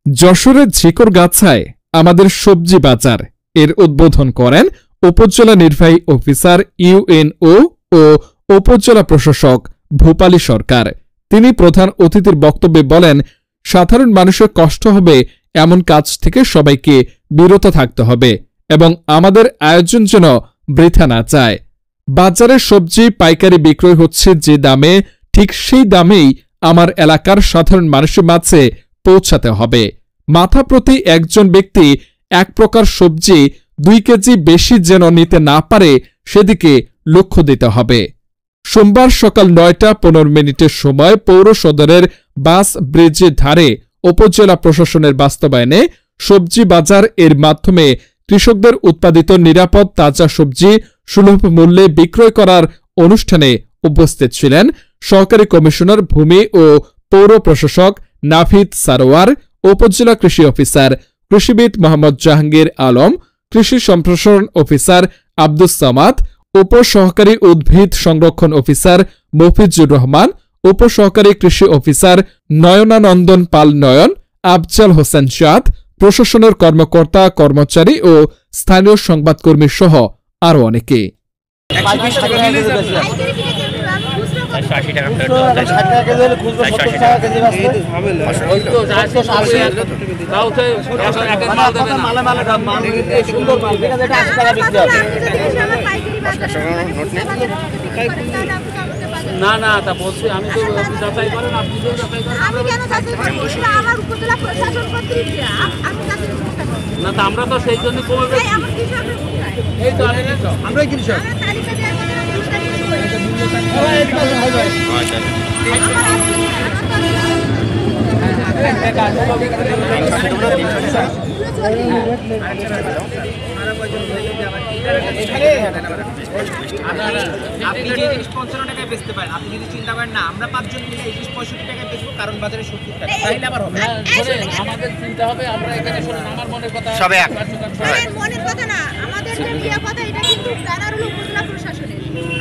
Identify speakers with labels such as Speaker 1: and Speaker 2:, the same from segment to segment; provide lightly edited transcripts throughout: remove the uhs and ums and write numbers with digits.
Speaker 1: যশোরের ঝিকরগাছায় আমাদের সবজি বাজার এর উদ্বোধন করেন উপজেলা নির্বাহী অফিসার ইউএনও ও উপজেলা প্রশাসক ভূপালী সরকার। তিনি প্রধান অতিথির বক্তব্যে বলেন, সাধারণ মানুষের কষ্ট হবে এমন কাজ থেকে সবাইকে বিরত থাকতে হবে এবং আমাদের আয়োজন যেন বৃথা না যায়। বাজারে সবজি পাইকারি বিক্রয় হচ্ছে যে দামে, ঠিক সেই দামেই আমার এলাকার সাধারণ মানুষের মাঝে পৌঁছাতে হবে। মাথা প্রতি একজন ব্যক্তি এক প্রকার সবজি 2 কেজি বেশি যেন নিতে না পারে সেদিকে লক্ষ্য দিতে হবে। সোমবার সকাল 9টা 15 সময় পৌর সদরের বাস ব্রিজের ধারে উপজেলা প্রশাসনের বাস্তবায়নে সবজি বাজার এর মাধ্যমে কৃষকদের উৎপাদিত নিরাপদ তাজা সবজি সুলভ মূল্যে বিক্রয় করার অনুষ্ঠানে উপস্থিত ছিলেন সহকারী কমিশনার ভূমি ও পৌর প্রশাসক নাভিদ সারোয়ার, উপজেলা কৃষি অফিসার কৃষিবিদ মোহাম্মদ জাহাঙ্গীর আলম, কৃষি সম্প্রসারণ অফিসার আব্দুস সামাদ, উপসহকারী উদ্ভিদ সংরক্ষণ অফিসার মফিজুর রহমান, উপসহকারী কৃষি অফিসার নয়নানন্দন পাল নয়ন, আফজাল হোসেন চাঁদ, প্রশাসনের কর্মকর্তা কর্মচারী ও স্থানীয় সংবাদকর্মী সহ আরও অনেকে।
Speaker 2: না না তা বলছি আমি তো যাচাই করেন, আপনি যে যাচাই করেন। আমি কেন যাচাই করব? এটা আমার উপজেলা প্রশাসন কর্তৃক আমি যাচাই করতে পারবো না। তা আমরা তো সেই জন্য কমে গেছি। আমার কৃষকরা কোথায়? এই তো আমরাই কৃষক। আমরা তালিকা দিয়ে আমাদের
Speaker 3: আপনি যে জিনিস 55 টাকায় বেচতে পারেন, আপনি যদি চিন্তা করেন না আমরা 5 জন মিলে 65 টাকায় বেচবো, কারণ বাজারে 70 টাকা, তাইলে আবার হবে।
Speaker 2: আমাদের চিন্তা হবে আমরা এখানে শুনুন আমার মনের কথা
Speaker 3: সবে এক
Speaker 4: মনের কথা না, আমাদের যে নিয়া কথা এটা কিন্তু ব্যানার হলো উপজেলা প্রশাসনের।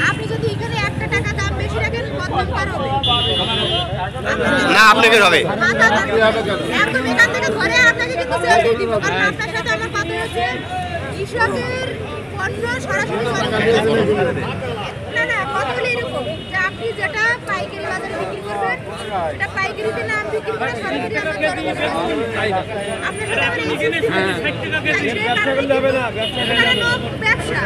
Speaker 4: আপনি যদি এখানে 1 টাকা দাম বেশি রাখেন বদনাম কার হবে?
Speaker 3: না আপনাদের হবে।
Speaker 4: একদম এখান থেকে ধরে আপনাকে কিন্তু সেল দিয়ে দিব, কারণ আপনার সাথে আমার কথা হচ্ছে কৃষকের পণ্য সরাসরি না না কথা হলো এরকম যে আপনি যেটা পাইকারি বাজারে বিক্রি করবেন এটা পাইকারিতে না বিক্রি করে সরাসরি আপনার ব্যবসা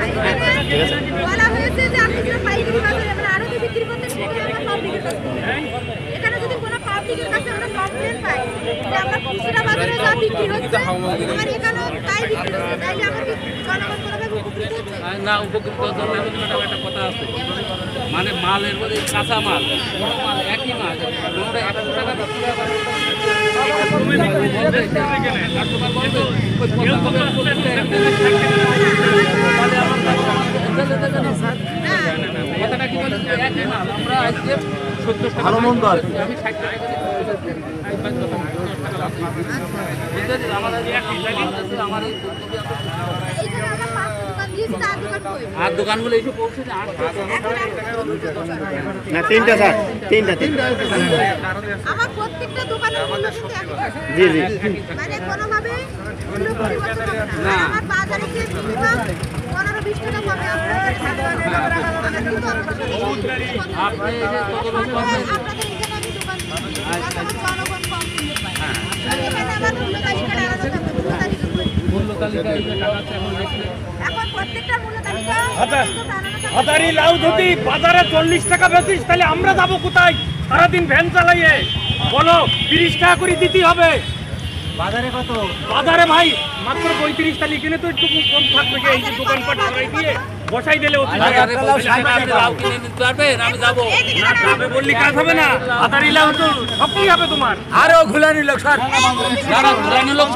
Speaker 4: বলা হয়েছে যে আপনি যেটা পাইকারি বাজারে আমরা আরো বিক্রি করতে এখানে যদি কোনো পাবলিকের কাছে আমরা কমপ্লেন পাই যে আমরা খুচরা বাজারে যা বিক্রি হচ্ছে আমার এখানে তাই বিক্রি হচ্ছে, তাইলে আমার জনগণ কোনোভাবে উপকৃত হচ্ছে
Speaker 2: না। উপকৃত জন্য একটা কথা আছে, মানে মালের মধ্যে কাঁচা মাল কোনো মাল একই মাল কোনোটা 100 টাকা 10 টাকা কথাটা কি বলে একই মাল আমরা আজকে 70 টাকা ভালো মন্দ আছে, আমি 60 টাকা আর দোকানগুলো এসে পৌঁছে না
Speaker 3: 3টা স্যার 3টা
Speaker 4: আমার প্রত্যেকটা দোকানের মূল্য কিন্তু একই।
Speaker 3: জি জি
Speaker 4: মানে কোনোভাবে মূল্য পরিবর্তন হবে না। আমার বাজারে যে মিনিমাম 15-20 টাকা পাবে আপনাদের আমরা কিন্তু
Speaker 2: আপনি এই যে
Speaker 4: আপনাদের এখানে আমি দোকান জনগণ কম কিনতে পায়। এখানে আমার মূল্য তালিকাটা আলাদা থাকবে,
Speaker 2: মূল্য তালিকা এই যে টাকা এখন দেখলে
Speaker 4: এখন প্রত্যেকটা মূল্য তালিকা
Speaker 5: হাজারি লাউ যদি বাজারে 40 টাকা বেচিস তাহলে আমরা যাবো কোথায়? সারাদিন ভ্যান চালাইয়ে বলো 30 টাকা করে দিতে হবে।
Speaker 3: বাজারে কত?
Speaker 5: বাজারে ভাই মাত্র 35 টাকা, কিনে তো একটু কম থাকবে। এই যে দোকানপাট করাই দিয়ে বসাই দিলে
Speaker 2: লাউ কিনে নিতে পারবেন, আমি যাবো
Speaker 5: না যাবে বললি কাজ হবে না। হাজারি লাউ তো সবই হবে তোমার।
Speaker 3: আরো ঘুলানি লোক স্যার,
Speaker 2: যারা ঘুরানি লোক